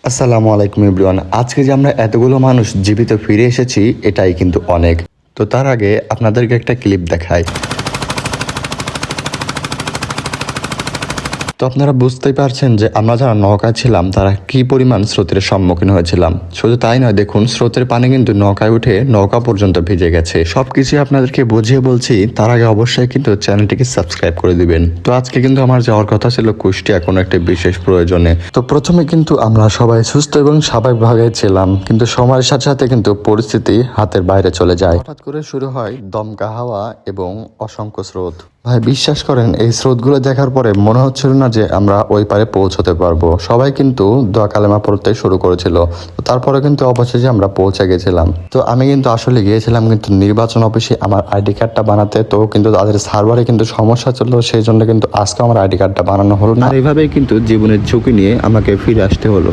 আসসালামু আলাইকুম এভরিওয়ান। আজকে যে আমরা এতগুলো মানুষ জীবিত ফিরে এসেছি এটাই কিন্তু অনেক। তো তার আগে আপনাদেরকে একটা ক্লিপ দেখাই। তো আপনারা বুঝতেই পারছেন যে আমরা যারা নৌকায় ছিলাম তারা কি পরিমাণ স্রোতের সম্মুখীন হয়েছিলাম। শুধু তাই নয়, দেখুন স্রোতের পানি কিন্তু নৌকায় উঠে নৌকা পর্যন্ত ভিজে গেছে। সবকিছু আপনাদেরকে বুঝিয়ে বলছি, তার আগে অবশ্যই কিন্তু চ্যানেলটিকে সাবস্ক্রাইব করে দিবেন। তো আজকে কিন্তু আমার যাওয়ার কথা ছিল কুষ্টিয়া কোনো একটা বিশেষ প্রয়োজনে। তো প্রথমে কিন্তু আমরা সবাই সুস্থ এবং স্বাভাবিকভাবে ছিলাম, কিন্তু সময়ের সাথে সাথে কিন্তু পরিস্থিতি হাতের বাইরে চলে যায়। হঠাৎ করে শুরু হয় দমকা হাওয়া এবং অসংখ্য স্রোত। ভাই বিশ্বাস করেন, এই স্রোতগুলো দেখার পরে মনে হচ্ছিল না যে আমরা ওই পারে পৌঁছতে পারবো। সবাই কিন্তু দোয়া কালেমা পড়তে শুরু করেছিল। তো তারপরে কিন্তু অবশেষে আমরা পৌঁছে গেছিলাম। তো আমি কিন্তু আসলে গিয়েছিলাম কিন্তু নির্বাচন অফিসে আমার আইডি কার্ডটা বানাতে। তো কিন্তু তাদের সার্ভারে কিন্তু সমস্যা ছিল, সেই জন্য কিন্তু আজকে আমার আইডি কার্ডটা বানানো হলো না। আর এইভাবেই কিন্তু জীবনের ঝুঁকি নিয়ে আমাকে ফিরে আসতে হলো।